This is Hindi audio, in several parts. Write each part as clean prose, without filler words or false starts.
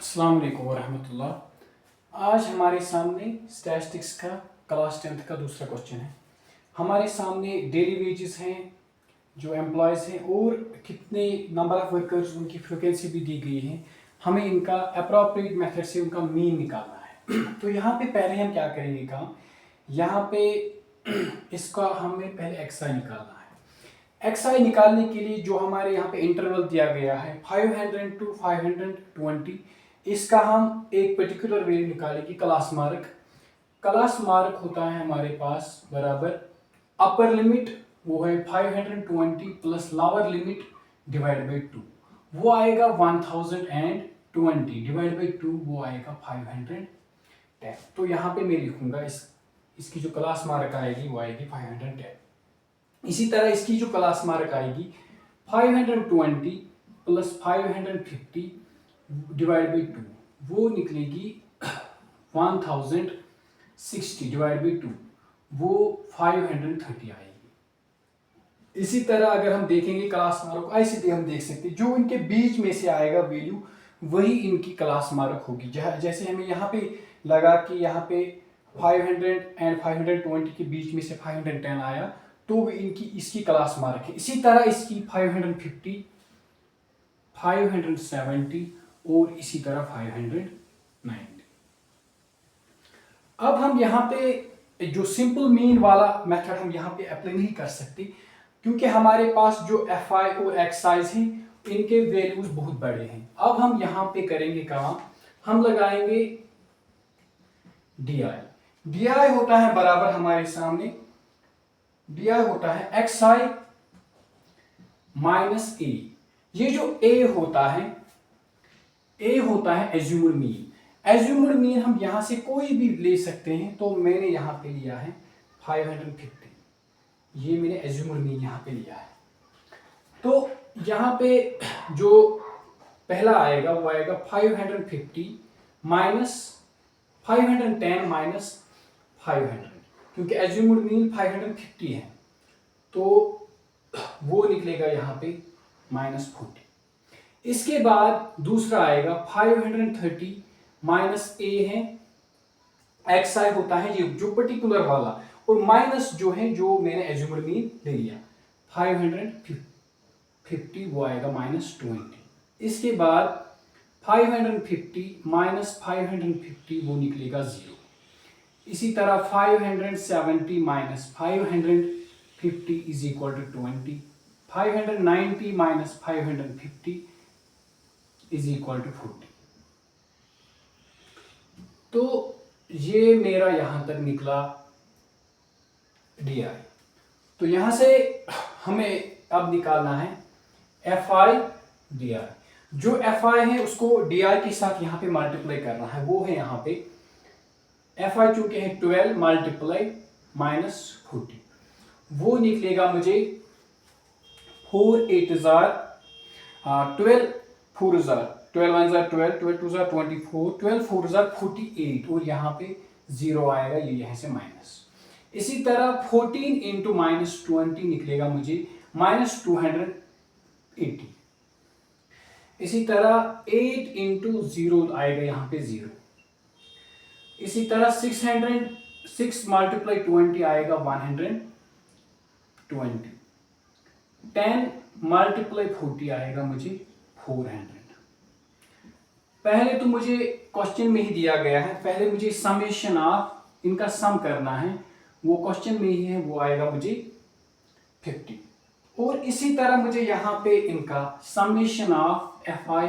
अस्सलाम वालेकुम वरहमतुल्लाह। आज हमारे सामने स्टैटिस्टिक्स का क्लास 10th का दूसरा क्वेश्चन है। हमारे सामने डेली वेजेस हैं जो एम्प्लॉयज़ हैं और कितने नंबर ऑफ वर्कर्स, उनकी फ्रिक्वेंसी भी दी गई है। हमें इनका अप्रोप्रिएट मेथड से उनका मीन निकालना है। तो यहाँ पे पहले हम क्या करेंगे काम, यहाँ पे इसका हमें पहले एक्सआई निकालना है। एक्सआई निकालने के लिए जो हमारे यहाँ पे इंटरवल दिया गया है 500 to 520, इसका हम एक पर्टिकुलर वैल्यू निकालेंगे क्लास मार्क। क्लास मार्क होता है हमारे पास बराबर अपर लिमिट वो है 520 plus lower limit divide by 2, वो आएगा 1020 डिवाइड बाई 2, वो आएगा 510। तो यहाँ पे मैं लिखूंगा इसकी जो क्लास मार्क आएगी वो आएगी 510। इसी तरह इसकी जो क्लास मार्क आएगी 520 प्लस 550 डिवाइड बाई 2, वो निकलेगी 1060 डिवाइड बाई 2, वो 530 आएगी। इसी तरह अगर हम देखेंगे क्लास मार्क, ऐसे भी हम देख सकते हैं जो इनके बीच में से आएगा वैल्यू वही इनकी क्लास मार्क होगी। जैसे हमें यहाँ पे लगा कि यहाँ पे 500 एंड 520 के बीच में से 510 आया, तो इसकी क्लास मार्क है। इसी तरह इसकी 550, 570 और इसी तरह 590। अब हम यहाँ पे जो सिंपल मीन वाला मेथड हम यहाँ पे अप्लाई नहीं कर सकते, क्योंकि हमारे पास जो एफ आई और एक्स साइज हैं इनके वैल्यूज बहुत बड़े हैं। अब हम यहाँ पे करेंगे काम, हम लगाएंगे डी आई। डी आई होता है बराबर हमारे सामने, डी आई होता है एक्स आई माइनस ए। ये जो ए होता है एज्यूम्ड मीन। एज्यूम्ड मीन हम यहां से कोई भी ले सकते हैं, तो मैंने यहां पे लिया है 550, ये मैंने एज्यूम्ड मीन यहां पे लिया है। तो यहां पे जो पहला आएगा वो आएगा 550 माइनस 510 माइनस 500, क्योंकि एज्यूम्ड मीन 550 है, तो वो निकलेगा यहाँ पे -40। इसके बाद दूसरा आएगा 530 माइनस ए है, एक्स आई होता है ये जो पर्टिकुलर वाला, और माइनस जो है जो मैंने एज्यूम्ड मीन ले लिया 550, वो आएगा -20। इसके बाद 550 माइनस 550 वो निकलेगा 0। इसी तरह 570 minus 550 is equal to 20। 590 minus 550 is equal to 40। तो ये मेरा यहां तक निकला डी आई। तो यहां से हमें अब निकालना है एफ आई डी आई। जो एफ आई है उसको डी आई के साथ यहाँ पे मल्टीप्लाई करना है, वो है यहाँ पे एफ आई चूंकि है 12 मल्टीप्लाई -40, वो निकलेगा मुझे 4 8 12 4 12 1 12 12 2 24 12 4 48, और यहाँ पे 0 आएगा, ये यहाँ से माइनस। इसी तरह 14 इंटू -20 निकलेगा मुझे -280। इसी तरह 8 इंटू 0 आएगा यहाँ पे 0। इसी तरह 6 मल्टीप्लाई 20 आएगा 120। 10 मल्टीप्लाई 40 आएगा मुझे 400। पहले तो मुझे क्वेश्चन में ही दिया गया है, पहले मुझे समेशन ऑफ इनका सम करना है, वो क्वेश्चन में ही है, वो आएगा मुझे 50। और इसी तरह मुझे यहाँ पे इनका summation of F I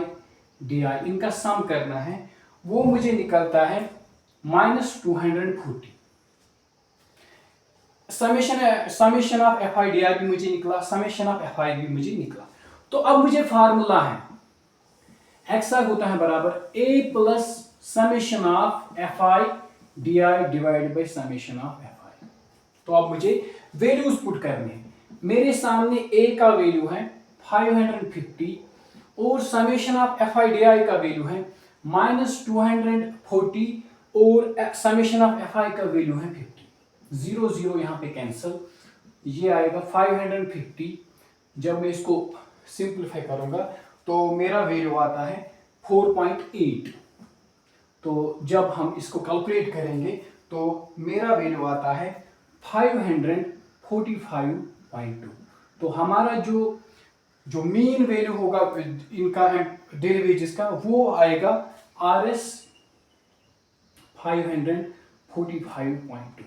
D आई इनका सम करना है, वो मुझे निकलता है -240। Summation of F I D आई भी मुझे निकला, समेशन ऑफ एफ आई भी मुझे निकला। तो अब मुझे फार्मूला है एक्स आई होता है बराबर A plus summation of F I D I divide by summation of F I. तो अब मुझे वैल्यूज पुट करने हैं। मेरे सामने ए का वैल्यू है 550 और summation of F I D आई का वैल्यू है -240 और समेशन ऑफ एफ आई का वैल्यू है 50। 0 0 यहाँ पे कैंसिल, ये आएगा 550। जब मैं इसको सिंप्लीफाई करूंगा तो मेरा वैल्यू आता है 4.8। तो जब हम इसको कैलकुलेट करेंगे तो मेरा वैल्यू आता है 545.2। तो हमारा जो मीन वैल्यू होगा इनका डेली वेजेस का वो आएगा RS 545.2।